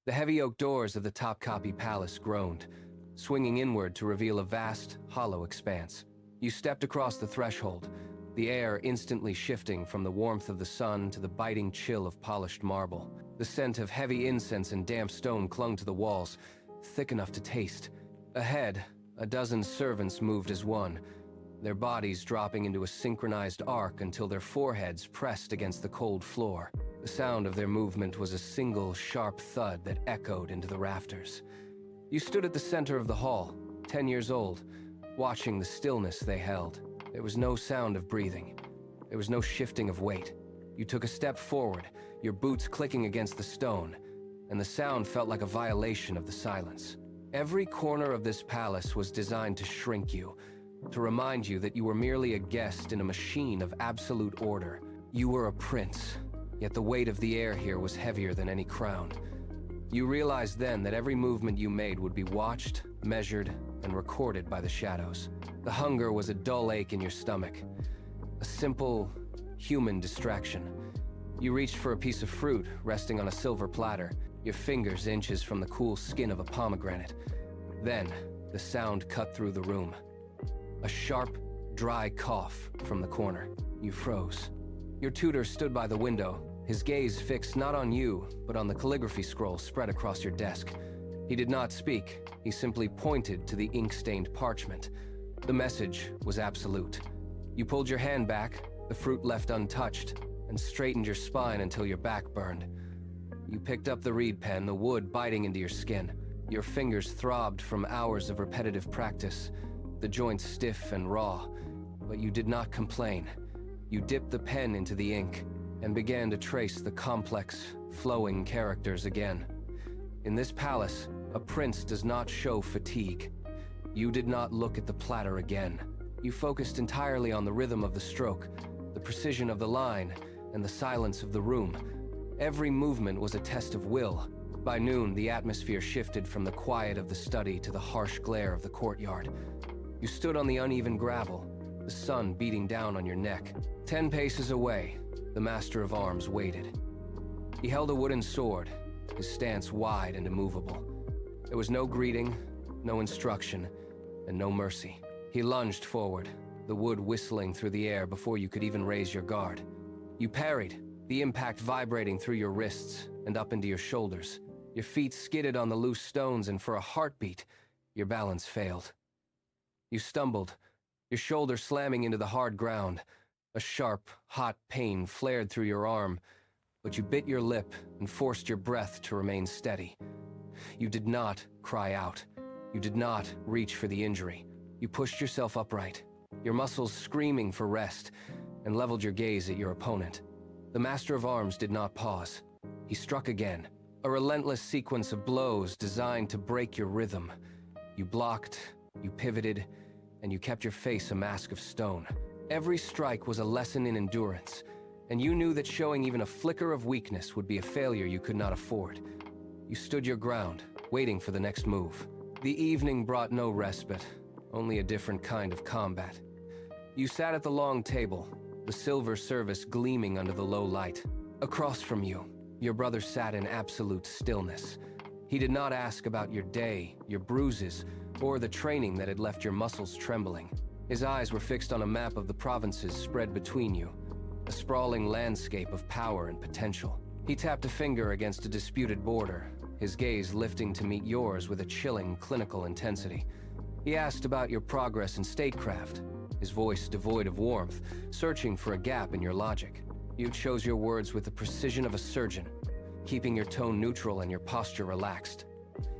The heavy oak doors of the Topkapi Palace groaned, swinging inward to reveal a vast, hollow expanse. You stepped across the threshold, the air instantly shifting from the warmth of the sun to the biting chill of polished marble. The scent of heavy incense and damp stone clung to the walls, thick enough to taste. Ahead, a dozen servants moved as one, their bodies dropping into a synchronized arc until their foreheads pressed against the cold floor. The sound of their movement was a single, sharp thud that echoed into the rafters. You stood at the center of the hall, 10 years old, watching the stillness they held. There was no sound of breathing. There was no shifting of weight. You took a step forward, your boots clicking against the stone, and the sound felt like a violation of the silence. Every corner of this palace was designed to shrink you, to remind you that you were merely a guest in a machine of absolute order. You were a prince, yet the weight of the air here was heavier than any crown. You realized then that every movement you made would be watched, measured, and recorded by the shadows. The hunger was a dull ache in your stomach, a simple, human distraction. You reached for a piece of fruit resting on a silver platter, your fingers inches from the cool skin of a pomegranate. Then, the sound cut through the room. A sharp, dry cough from the corner. You froze. Your tutor stood by the window, his gaze fixed not on you, but on the calligraphy scroll spread across your desk. He did not speak, he simply pointed to the ink-stained parchment. The message was absolute. You pulled your hand back, the fruit left untouched, and straightened your spine until your back burned. You picked up the reed pen, the wood biting into your skin. Your fingers throbbed from hours of repetitive practice, the joints stiff and raw, but you did not complain. You dipped the pen into the ink and began to trace the complex, flowing characters again. In this palace, a prince does not show fatigue. You did not look at the platter again. You focused entirely on the rhythm of the stroke, the precision of the line, and the silence of the room. Every movement was a test of will. By noon, the atmosphere shifted from the quiet of the study to the harsh glare of the courtyard. You stood on the uneven gravel, the sun beating down on your neck. 10 paces away, the Master of Arms waited. He held a wooden sword, his stance wide and immovable. There was no greeting, no instruction, and no mercy. He lunged forward, the wood whistling through the air before you could even raise your guard. You parried, the impact vibrating through your wrists and up into your shoulders. Your feet skidded on the loose stones, and for a heartbeat, your balance failed. You stumbled, your shoulder slamming into the hard ground. A sharp, hot pain flared through your arm, but you bit your lip and forced your breath to remain steady. You did not cry out. You did not reach for the injury. You pushed yourself upright, your muscles screaming for rest, and leveled your gaze at your opponent. The Master of Arms did not pause. He struck again, a relentless sequence of blows designed to break your rhythm. You blocked, you pivoted, and you kept your face a mask of stone. Every strike was a lesson in endurance, and you knew that showing even a flicker of weakness would be a failure you could not afford. You stood your ground, waiting for the next move. The evening brought no respite, only a different kind of combat. You sat at the long table, the silver service gleaming under the low light. Across from you, your brother sat in absolute stillness. He did not ask about your day, your bruises, or the training that had left your muscles trembling. His eyes were fixed on a map of the provinces spread between you, a sprawling landscape of power and potential. He tapped a finger against a disputed border, his gaze lifting to meet yours with a chilling, clinical intensity. He asked about your progress in statecraft, his voice devoid of warmth, searching for a gap in your logic. You chose your words with the precision of a surgeon, keeping your tone neutral and your posture relaxed.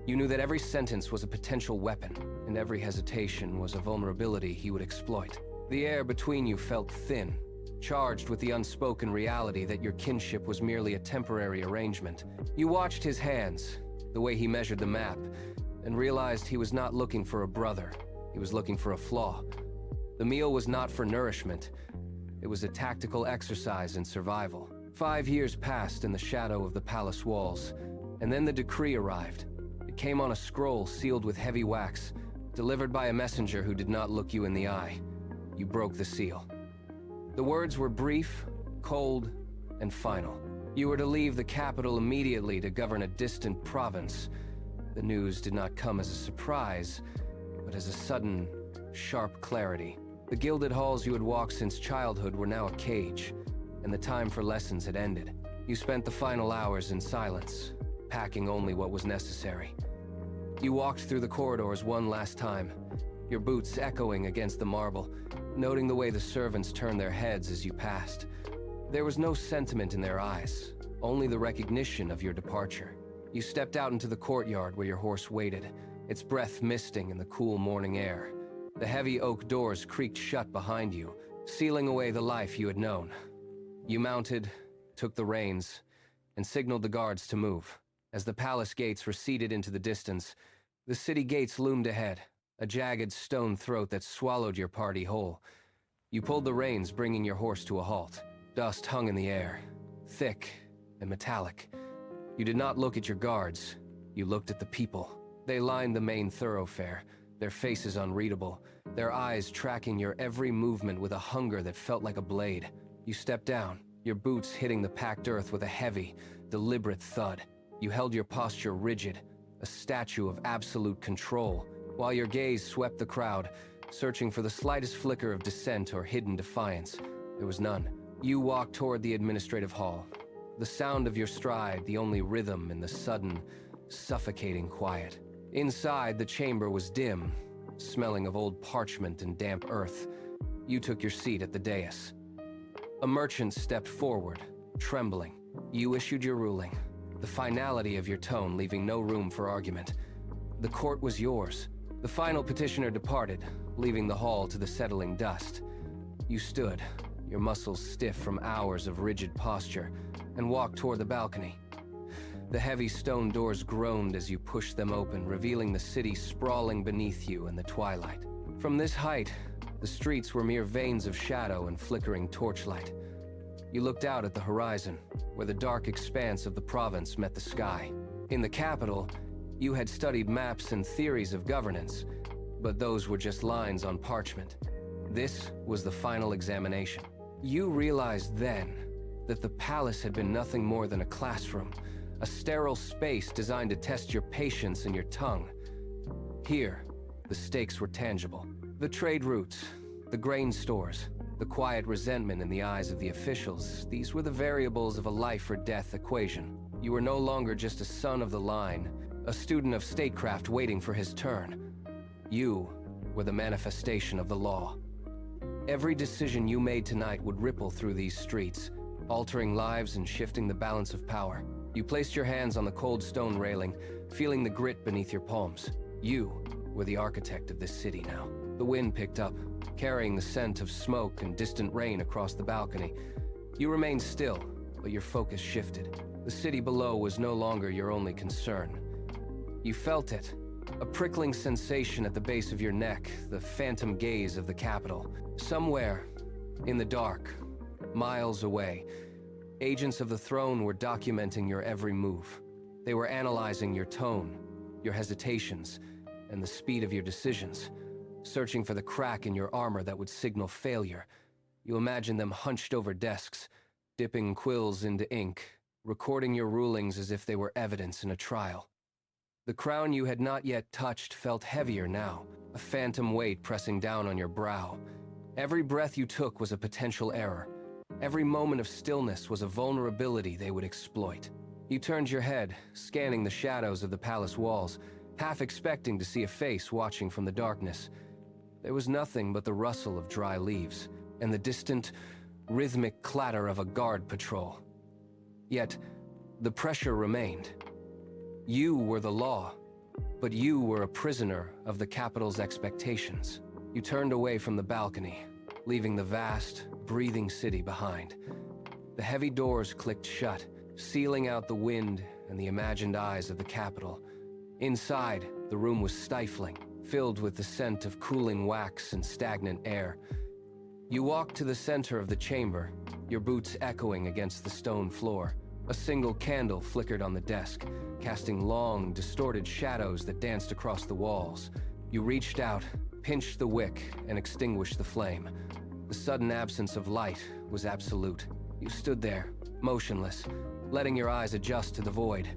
You knew that every sentence was a potential weapon, and every hesitation was a vulnerability he would exploit. The air between you felt thin, charged with the unspoken reality that your kinship was merely a temporary arrangement. You watched his hands, the way he measured the map, and realized he was not looking for a brother. He was looking for a flaw. The meal was not for nourishment. It was a tactical exercise in survival. 5 years passed in the shadow of the palace walls, and then the decree arrived. It came on a scroll sealed with heavy wax, delivered by a messenger who did not look you in the eye. You broke the seal. The words were brief, cold, and final. You were to leave the capital immediately to govern a distant province. The news did not come as a surprise, but as a sudden, sharp clarity. The gilded halls you had walked since childhood were now a cage, and the time for lessons had ended. You spent the final hours in silence, packing only what was necessary. You walked through the corridors one last time, your boots echoing against the marble, noting the way the servants turned their heads as you passed. There was no sentiment in their eyes, only the recognition of your departure. You stepped out into the courtyard where your horse waited, its breath misting in the cool morning air. The heavy oak doors creaked shut behind you, sealing away the life you had known. You mounted, took the reins, and signaled the guards to move. As the palace gates receded into the distance, the city gates loomed ahead, a jagged stone throat that swallowed your party whole. You pulled the reins, bringing your horse to a halt. Dust hung in the air, thick and metallic. You did not look at your guards, you looked at the people. They lined the main thoroughfare, their faces unreadable, their eyes tracking your every movement with a hunger that felt like a blade. You stepped down, your boots hitting the packed earth with a heavy, deliberate thud. You held your posture rigid, a statue of absolute control, while your gaze swept the crowd, searching for the slightest flicker of dissent or hidden defiance. There was none. You walked toward the administrative hall, the sound of your stride the only rhythm in the sudden, suffocating quiet. Inside, the chamber was dim, smelling of old parchment and damp earth. You took your seat at the dais. A merchant stepped forward, trembling. You issued your ruling, the finality of your tone leaving no room for argument. The court was yours. The final petitioner departed, leaving the hall to the settling dust. You stood, your muscles stiff from hours of rigid posture, and walked toward the balcony. The heavy stone doors groaned as you pushed them open, revealing the city sprawling beneath you in the twilight. From this height, the streets were mere veins of shadow and flickering torchlight. You looked out at the horizon, where the dark expanse of the province met the sky. In the capital, you had studied maps and theories of governance, but those were just lines on parchment. This was the final examination. You realized then that the palace had been nothing more than a classroom, a sterile space designed to test your patience and your tongue. Here, the stakes were tangible. The trade routes, the grain stores, the quiet resentment in the eyes of the officials, these were the variables of a life-or-death equation. You were no longer just a son of the line, a student of statecraft waiting for his turn. You were the manifestation of the law. Every decision you made tonight would ripple through these streets, altering lives and shifting the balance of power. You placed your hands on the cold stone railing, feeling the grit beneath your palms. You were the architect of this city now. The wind picked up, carrying the scent of smoke and distant rain across the balcony. You remained still, but your focus shifted. The city below was no longer your only concern. You felt it, a prickling sensation at the base of your neck, the phantom gaze of the capital. Somewhere, in the dark, miles away, agents of the throne were documenting your every move. They were analyzing your tone, your hesitations, and the speed of your decisions, searching for the crack in your armor that would signal failure. You imagined them hunched over desks, dipping quills into ink, recording your rulings as if they were evidence in a trial. The crown you had not yet touched felt heavier now, a phantom weight pressing down on your brow. Every breath you took was a potential error. Every moment of stillness was a vulnerability they would exploit. You turned your head, scanning the shadows of the palace walls, half expecting to see a face watching from the darkness. There was nothing but the rustle of dry leaves, and the distant, rhythmic clatter of a guard patrol. Yet, the pressure remained. You were the law, but you were a prisoner of the capital's expectations. You turned away from the balcony, leaving the vast, breathing city behind. The heavy doors clicked shut, sealing out the wind and the imagined eyes of the capital. Inside, the room was stifling, filled with the scent of cooling wax and stagnant air. You walked to the center of the chamber, your boots echoing against the stone floor. A single candle flickered on the desk, casting long, distorted shadows that danced across the walls. You reached out, pinched the wick, and extinguished the flame. The sudden absence of light was absolute. You stood there, motionless, letting your eyes adjust to the void.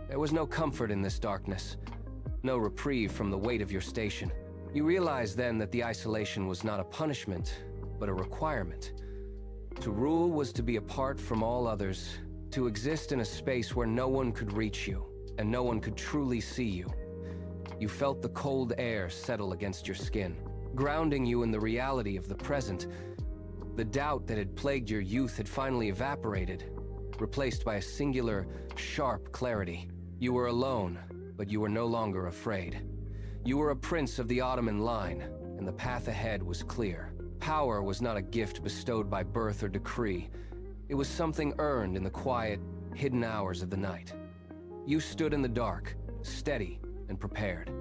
There was no comfort in this darkness, no reprieve from the weight of your station. You realized then that the isolation was not a punishment, but a requirement. To rule was to be apart from all others, to exist in a space where no one could reach you, and no one could truly see you. You felt the cold air settle against your skin, grounding you in the reality of the present. The doubt that had plagued your youth had finally evaporated, replaced by a singular, sharp clarity. You were alone, but you were no longer afraid. You were a prince of the Ottoman line, and the path ahead was clear. Power was not a gift bestowed by birth or decree. It was something earned in the quiet, hidden hours of the night. You stood in the dark, steady and prepared.